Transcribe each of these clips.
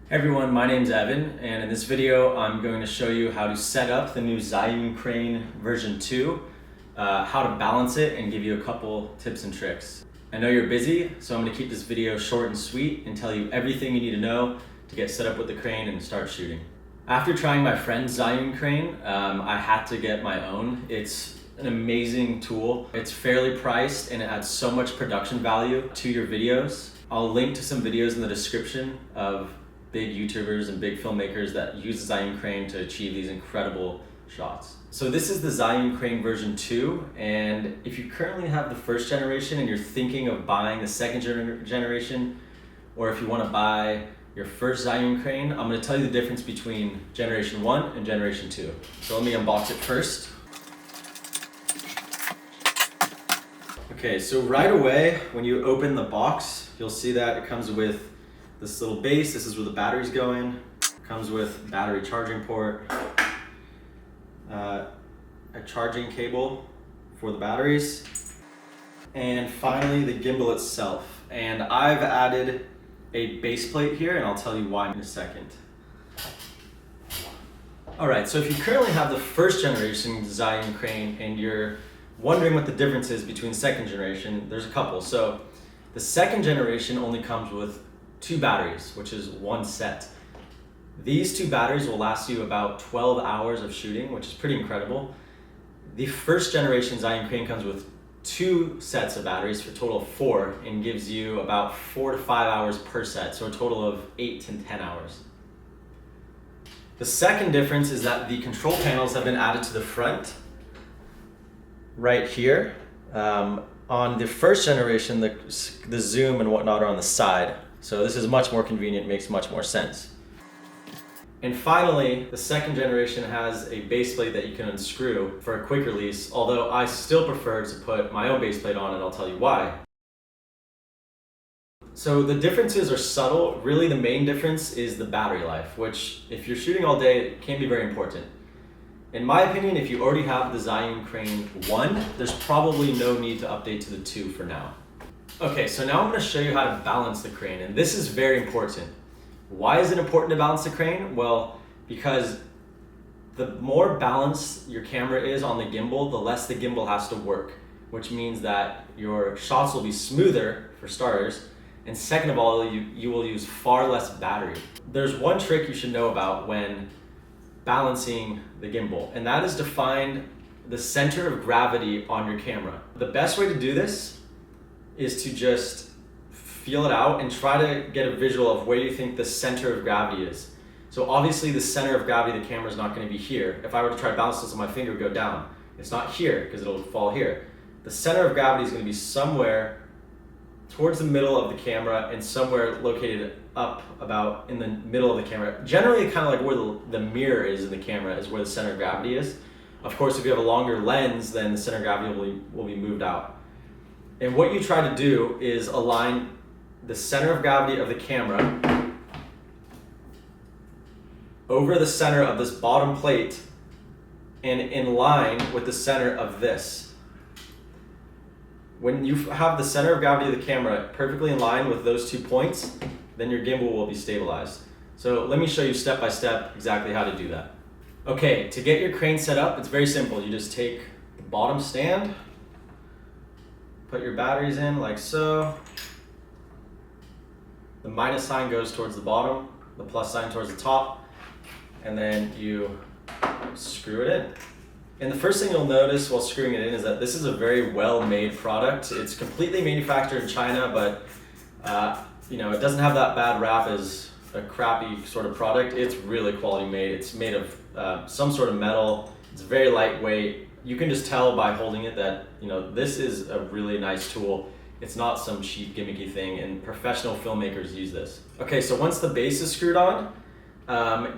Hey everyone, my name's Evan, and in this video I'm going to show you how to set up the new Zhiyun Crane version 2, how to balance it, and give you a couple tips and tricks. I know you're busy, so I'm going to keep this video short and sweet and tell you everything you need to know to get set up with the crane and start shooting. After trying my friend's Zhiyun Crane, I had to get my own. It's an amazing tool. It's fairly priced and it adds so much production value to your videos. I'll link to some videos in the description of big YouTubers and big filmmakers that use the Zhiyun Crane to achieve these incredible shots. So this is the Zhiyun Crane version 2, and if you currently have the first generation and you're thinking of buying the second generation, or if you want to buy your first Zhiyun Crane, I'm going to tell you the difference between generation 1 and generation 2. So let me unbox it first. Okay, so right away when you open the box, you'll see that it comes with this little base. This is where the batteries go in. Comes with battery charging port, a charging cable for the batteries, and finally the gimbal itself. And I've added a base plate here, and I'll tell you why in a second. All right, so if you currently have the first generation Zhiyun Crane and you're wondering what the difference is between second generation, there's a couple. So the second generation only comes with 2 batteries, which is one set. These 2 batteries will last you about 12 hours of shooting, which is pretty incredible. The first generation Zhiyun Crane comes with 2 sets of batteries for a total of 4 and gives you about 4 to 5 hours per set, so a total of 8 to 10 hours. The second difference is that the control panels have been added to the front right here. On the first generation, the zoom and whatnot are on the side. So this is much more convenient, makes much more sense. And finally, the second generation has a base plate that you can unscrew for a quick release, although I still prefer to put my own base plate on, and I'll tell you why. So the differences are subtle. Really the main difference is the battery life, which if you're shooting all day, it can be very important. In my opinion, if you already have the Zhiyun Crane 1, there's probably no need to update to the 2 for now. Okay, so now I'm going to show you how to balance the crane, and this is very important. Why is it important to balance the crane? Well, because the more balanced your camera is on the gimbal, the less the gimbal has to work, which means that your shots will be smoother, for starters, and second of all, you will use far less battery. There's one trick you should know about when balancing the gimbal, and that is to find the center of gravity on your camera. The best way to do this is to just feel it out and try to get a visual of where you think the center of gravity is. So obviously the center of gravity of the camera is not going to be here. If I were to try to balance this on my finger, it would go down. It's not here because it'll fall here. The center of gravity is going to be somewhere towards the middle of the camera and somewhere located up about in the middle of the camera. Generally kind of like where the mirror is in the camera is where the center of gravity is. Of course, if you have a longer lens, then the center of gravity will be moved out. And what you try to do is align the center of gravity of the camera over the center of this bottom plate and in line with the center of this. When you have the center of gravity of the camera perfectly in line with those 2 points, then your gimbal will be stabilized. So let me show you step by step exactly how to do that. Okay, to get your crane set up, it's very simple. You just take the bottom stand, put your batteries in like so. The minus sign goes towards the bottom, the plus sign towards the top, and then you screw it in. And the first thing you'll notice while screwing it in is that this is a very well-made product. It's completely manufactured in China, but it doesn't have that bad rap as a crappy sort of product. It's really quality made. It's made of some sort of metal. It's very lightweight. You can just tell by holding it that this is a really nice tool. It's not some cheap gimmicky thing, and professional filmmakers use this. Okay, so once the base is screwed on,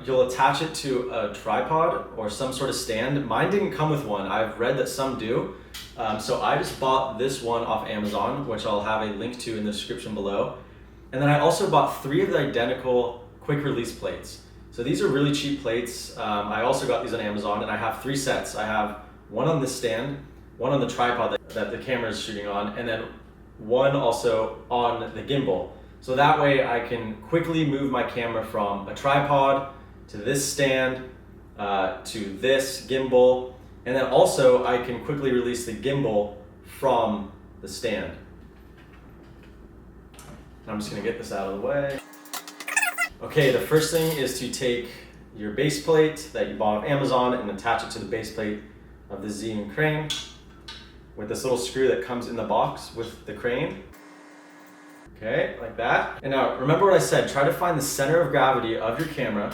you'll attach it to a tripod or some sort of stand. Mine didn't come with one. I've read that some do. So I just bought this one off Amazon, which I'll have a link to in the description below. And then I also bought 3 of the identical quick release plates. So these are really cheap plates. I also got these on Amazon, and I have 3 sets. I have one on this stand, one on the tripod that the camera is shooting on, and then one also on the gimbal. So that way I can quickly move my camera from a tripod to this stand, to this gimbal, and then also I can quickly release the gimbal from the stand. I'm just gonna get this out of the way. Okay, the first thing is to take your base plate that you bought off Amazon and attach it to the base plate of the Zhiyun Crane with this little screw that comes in the box with the crane. Okay, like that. And now, remember what I said, try to find the center of gravity of your camera.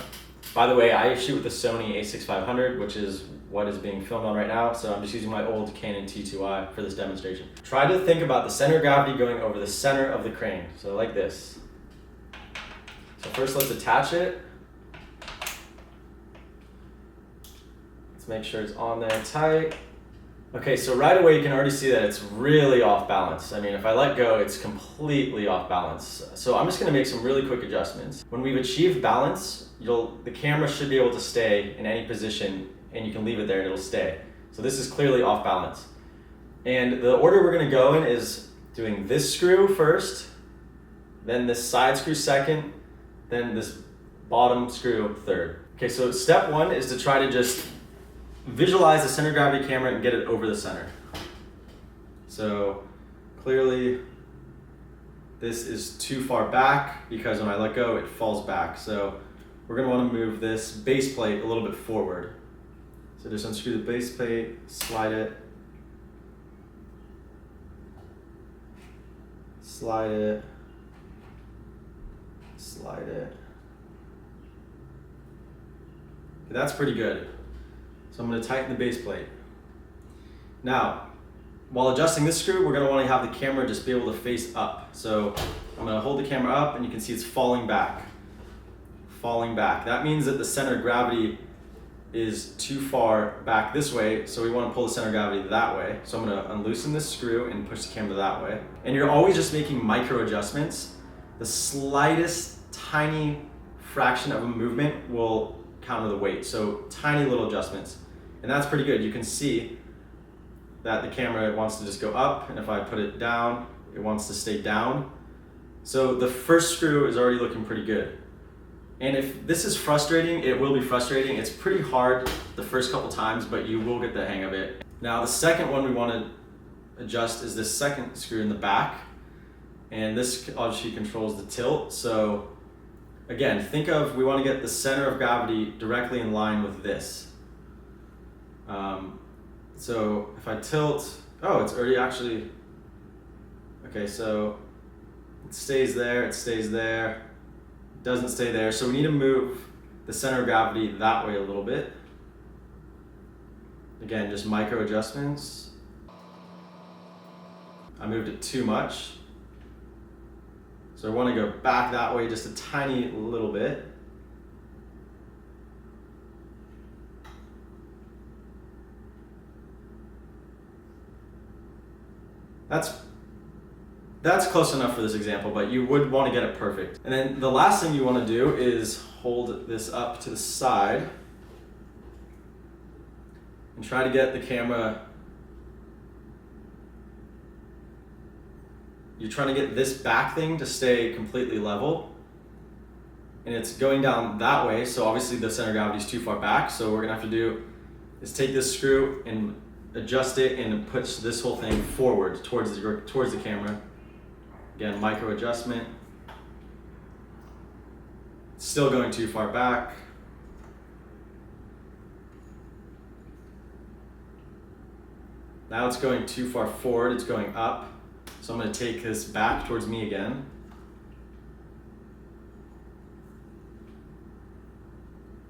By the way, I shoot with the Sony a6500, which is what is being filmed on right now, so I'm just using my old Canon T2i for this demonstration. Try to think about the center of gravity going over the center of the crane, so like this. So first let's attach it. Let's make sure it's on there tight. Okay, so right away you can already see that it's really off balance. I mean, if I let go, it's completely off balance. So I'm just gonna make some really quick adjustments. When we've achieved balance, the camera should be able to stay in any position and you can leave it there and it'll stay. So this is clearly off balance. And the order we're gonna go in is doing this screw first, then this side screw second, then this bottom screw third. Okay, so step one is to try to just visualize the center of gravity camera and get it over the center. So clearly this is too far back because when I let go it falls back. So we're going to want to move this base plate a little bit forward. So just unscrew the base plate, slide it, slide it, slide it. Okay, that's pretty good. So I'm going to tighten the base plate. Now, while adjusting this screw, we're going to want to have the camera just be able to face up. So I'm going to hold the camera up and you can see it's falling back. Falling back. That means that the center of gravity is too far back this way, so we want to pull the center of gravity that way. So I'm going to unloosen this screw and push the camera that way. And you're always just making micro adjustments. The slightest tiny fraction of a movement will counter the weight. So tiny little adjustments. And that's pretty good. You can see that the camera wants to just go up, and if I put it down, it wants to stay down. So the first screw is already looking pretty good. And if this is frustrating, it will be frustrating. It's pretty hard the first couple times, but you will get the hang of it. Now the second one we want to adjust is this second screw in the back. And this obviously controls the tilt. So again, we want to get the center of gravity directly in line with this. So if I tilt, oh, it's already actually, okay, so it stays there, it doesn't stay there. So we need to move the center of gravity that way a little bit. Again, just micro adjustments. I moved it too much. So I want to go back that way just a tiny little bit. That's close enough for this example, but you would want to get it perfect. And then the last thing you want to do is hold this up to the side and try to get the camera. You're trying to get this back thing to stay completely level. And it's going down that way, so obviously the center of gravity is too far back. So what we're gonna have to do is take this screw and adjust it and push this whole thing forward towards the camera. Again, micro adjustment. It's still going too far back. Now it's going too far forward, it's going up. So I'm going to take this back towards me again.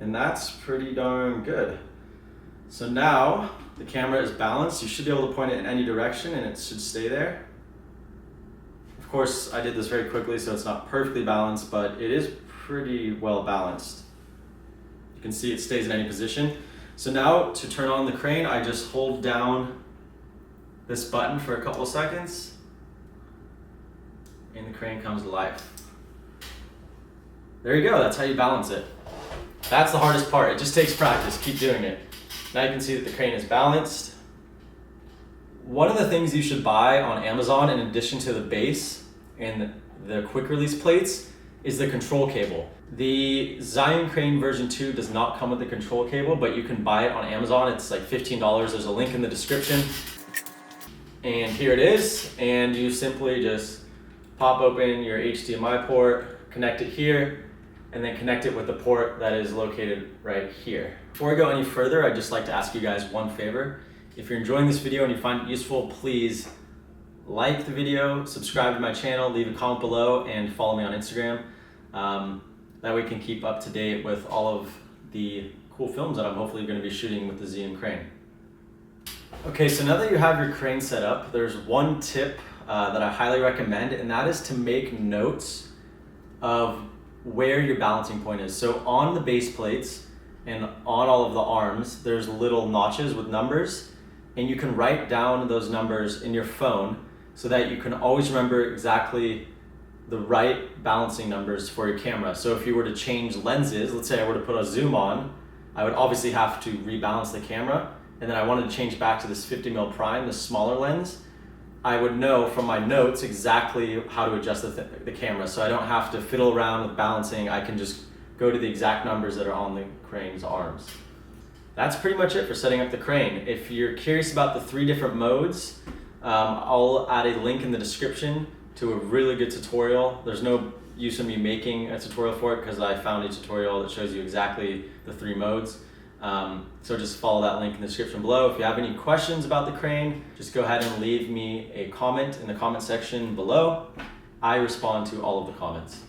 And that's pretty darn good. So now the camera is balanced. You should be able to point it in any direction and it should stay there. Of course, I did this very quickly, so it's not perfectly balanced, but it is pretty well balanced. You can see it stays in any position. So now to turn on the crane, I just hold down this button for a couple of seconds and the crane comes to life. There you go, that's how you balance it. That's the hardest part, it just takes practice, keep doing it. Now you can see that the crane is balanced. One of the things you should buy on Amazon in addition to the base and the quick release plates is the control cable. The Zhiyun Crane version 2 does not come with the control cable, but you can buy it on Amazon. It's like $15. There's a link in the description. And here it is. And you simply just pop open your HDMI port, connect it here, and then connect it with the port that is located right here. Before I go any further, I'd just like to ask you guys one favor. If you're enjoying this video and you find it useful, please like the video, subscribe to my channel, leave a comment below, and follow me on Instagram. That way we can keep up to date with all of the cool films that I'm hopefully going to be shooting with the Zhiyun Crane. Okay, so now that you have your crane set up, there's one tip that I highly recommend, and that is to make notes of where your balancing point is. So on the base plates and on all of the arms, there's little notches with numbers, and you can write down those numbers in your phone so that you can always remember exactly the right balancing numbers for your camera. So if you were to change lenses, let's say I were to put a zoom on, I would obviously have to rebalance the camera, and then I wanted to change back to this 50mm prime, the smaller lens, I would know from my notes exactly how to adjust the camera. So I don't have to fiddle around with balancing, I can just go to the exact numbers that are on the crane's arms. That's pretty much it for setting up the crane. If you're curious about the 3 different modes, I'll add a link in the description to a really good tutorial. There's no use in me making a tutorial for it because I found a tutorial that shows you exactly the 3 modes. So just follow that link in the description below. If you have any questions about the crane, just go ahead and leave me a comment in the comment section below. I respond to all of the comments.